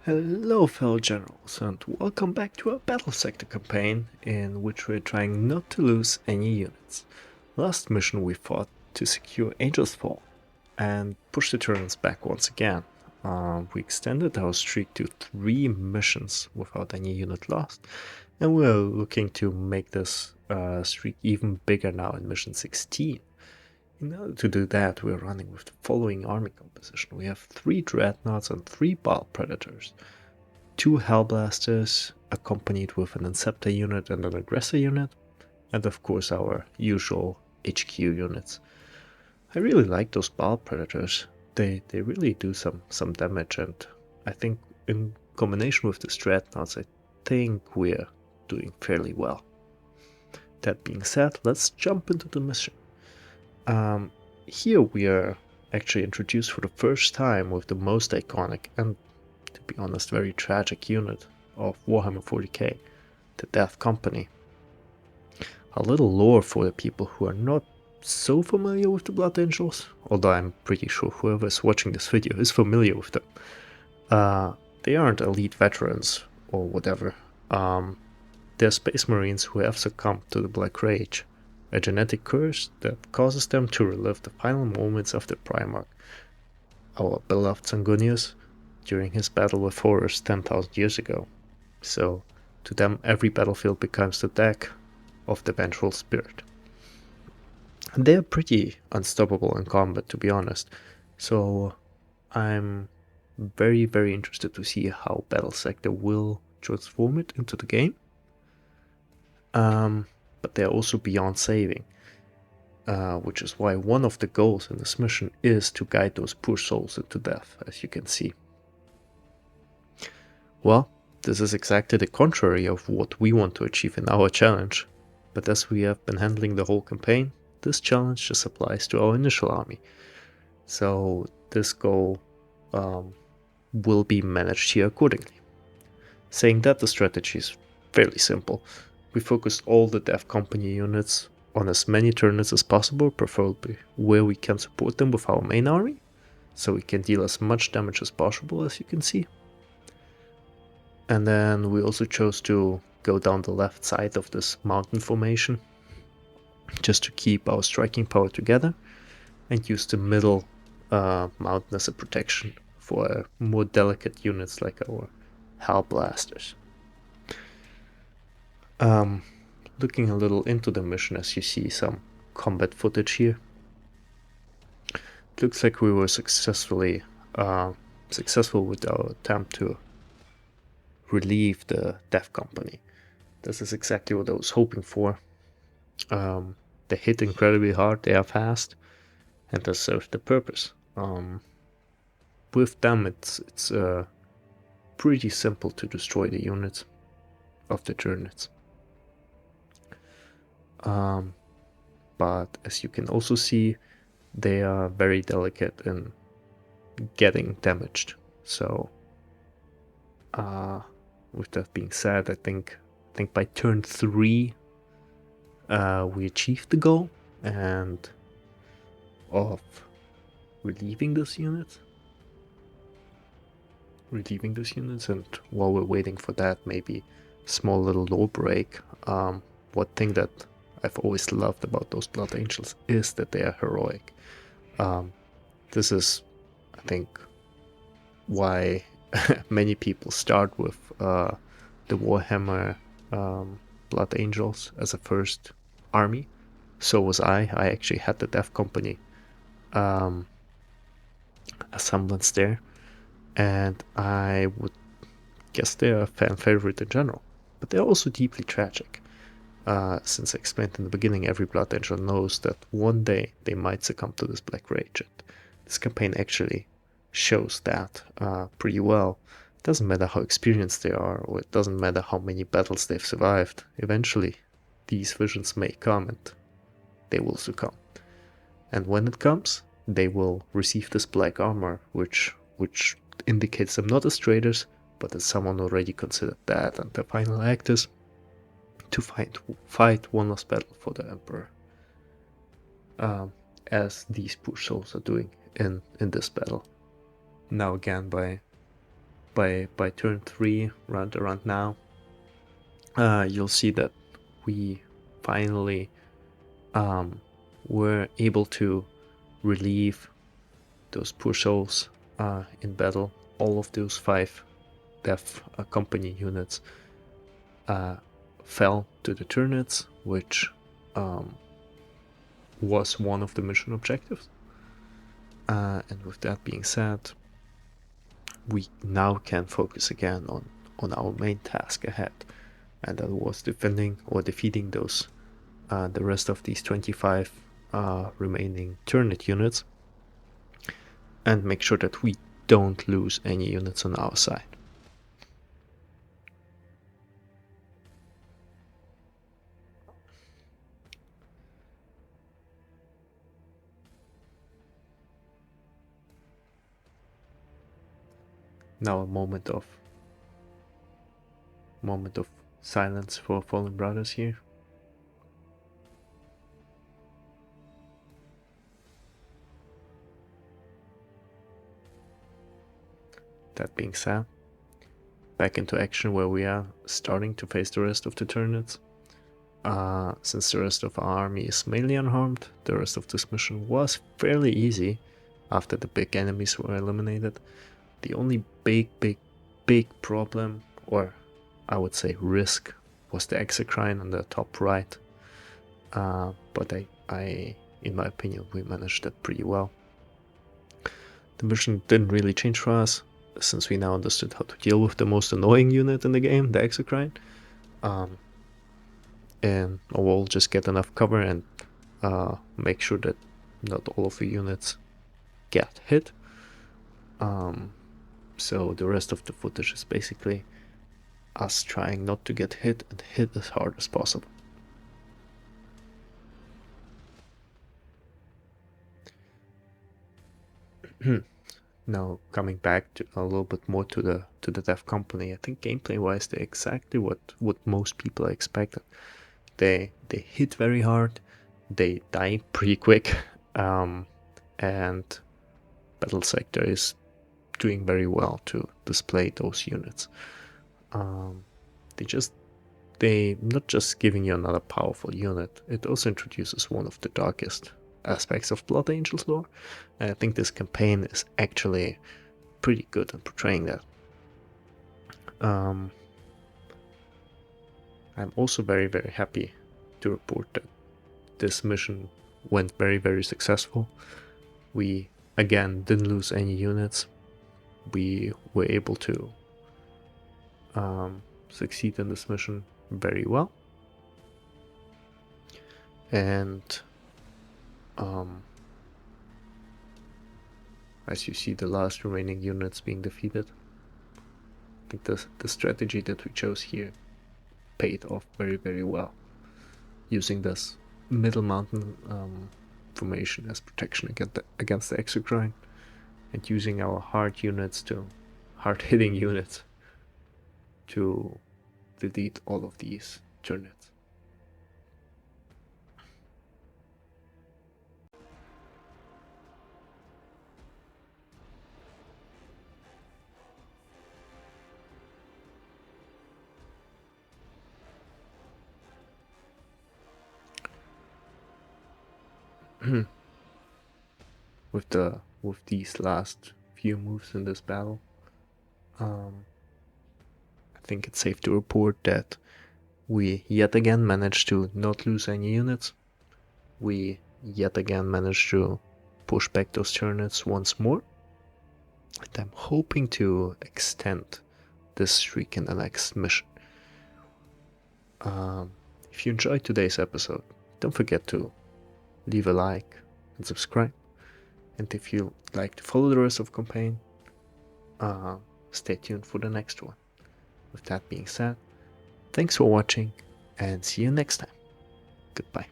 Hello fellow generals and welcome back to our battle sector campaign in which we're trying not to lose any units. Last mission we fought to secure Angel's Fall and push the Tyrants back once again. We extended our streak to 3 missions without any unit lost, and we're looking to make this streak even bigger now in mission 16. In order to do that, we're running with the following army composition. We have 3 Dreadnoughts and 3 Bile Predators, 2 Hellblasters, accompanied with an Inceptor unit and an Aggressor unit, and of course our usual HQ units. I really like those Bile Predators. They really do some damage, and I think in combination with the Dreadnoughts, I think we're doing fairly well. That being said, let's jump into the mission. Here we are actually introduced for the first time with the most iconic and, to be honest, very tragic unit of Warhammer 40k, the Death Company. A little lore for the people who are not so familiar with the Blood Angels, although I'm pretty sure whoever is watching this video is familiar with them. They aren't elite veterans or whatever. They're Space Marines who have succumbed to the Black Rage, a genetic curse that causes them to relive the final moments of the Primarch, our beloved Sanguinius, during his battle with Horus 10,000 years ago. So, to them every battlefield becomes the deck of the vengeful spirit. And they're pretty unstoppable in combat, to be honest, so I'm very interested to see how Battle Sector will transform it into the game. But they're also beyond saving, which is why one of the goals in this mission is to guide those poor souls into death, as you can see. Well, this is exactly the contrary of what we want to achieve in our challenge, but as we have been handling the whole campaign, this challenge just applies to our initial army. So this goal will be managed here accordingly. Saying that, the strategy is fairly simple. We focused all the Death Company units on as many turrets as possible, preferably where we can support them with our main army, so we can deal as much damage as possible, as you can see. And then we also chose to go down the left side of this mountain formation, just to keep our striking power together, and use the middle mountain as a protection for more delicate units like our Hellblasters. Looking a little into the mission, as you see some combat footage here, it looks like we were successful with our attempt to relieve the Death Company. This is exactly what I was hoping for. They hit incredibly hard, they are fast, and they serve the purpose. With them, it's pretty simple to destroy the units of the Tyranids. But as you can also see, they are very delicate in getting damaged. So, with that being said, I think by turn 3, we achieved the goal and of relieving these units. And while we're waiting for that, maybe small little low break. One thing that I've always loved about those Blood Angels is that they are heroic. This is, I think, why many people start with the Warhammer Blood Angels as a first army. So was I. I actually had the Death Company assemblance there, and I would guess they're a fan favorite in general. But they're also deeply tragic. Since I explained in the beginning, every Blood Angel knows that one day they might succumb to this Black Rage, and this campaign actually shows that pretty well. It doesn't matter how experienced they are, or it doesn't matter how many battles they've survived. Eventually, these visions may come and they will succumb. And when it comes, they will receive this black armor, which indicates them not as traitors, but as someone already considered dead, and their final act is to fight one last battle for the Emperor, as these poor souls are doing in this battle. Now again, by by turn 3, around now, you'll see that we finally were able to relieve those poor souls in battle. All of those 5 Death Company units fell to the Tyranids, which was one of the mission objectives. And with that being said, we now can focus again on our main task ahead, and that was defeating those the rest of these 25 remaining Tyranid units, and make sure that we don't lose any units on our side. Now a moment of silence for fallen brothers here. That being said, back into action, where we are starting to face the rest of the Tyranids. Since the rest of our army is mainly unharmed, the rest of this mission was fairly easy after the big enemies were eliminated. The only big problem, or I would say risk, was the Exocrine on the top right. But I, in my opinion, we managed that pretty well. The mission didn't really change for us, since we now understood how to deal with the most annoying unit in the game, the Exocrine. And we'll just get enough cover and make sure that not all of the units get hit. So the rest of the footage is basically us trying not to get hit and hit as hard as possible. Now coming back to a little bit more to the Death Company, I think gameplay wise they're exactly what most people expected. They hit very hard, they die pretty quick, and Battle Sector is doing very well to display those units. They not just giving you another powerful unit, it also introduces one of the darkest aspects of Blood Angels lore, and I think this campaign is actually pretty good at portraying that. I'm also very happy to report that this mission went very successful. We again didn't lose any units. We were able to succeed in this mission very well, and as you see the last remaining units being defeated, I think the strategy that we chose here paid off very well, using this middle mountain formation as protection against the Exocrine, and using our hard-hitting units to delete all of these Tyranids. With these last few moves in this battle, I think it's safe to report that we yet again managed to not lose any units. We yet again managed to push back those Tyranids once more, and I'm hoping to extend this streak in the next mission. If you enjoyed today's episode, don't forget to leave a like and subscribe. And if you'd like to follow the rest of the campaign, stay tuned for the next one. With that being said, thanks for watching and see you next time. Goodbye.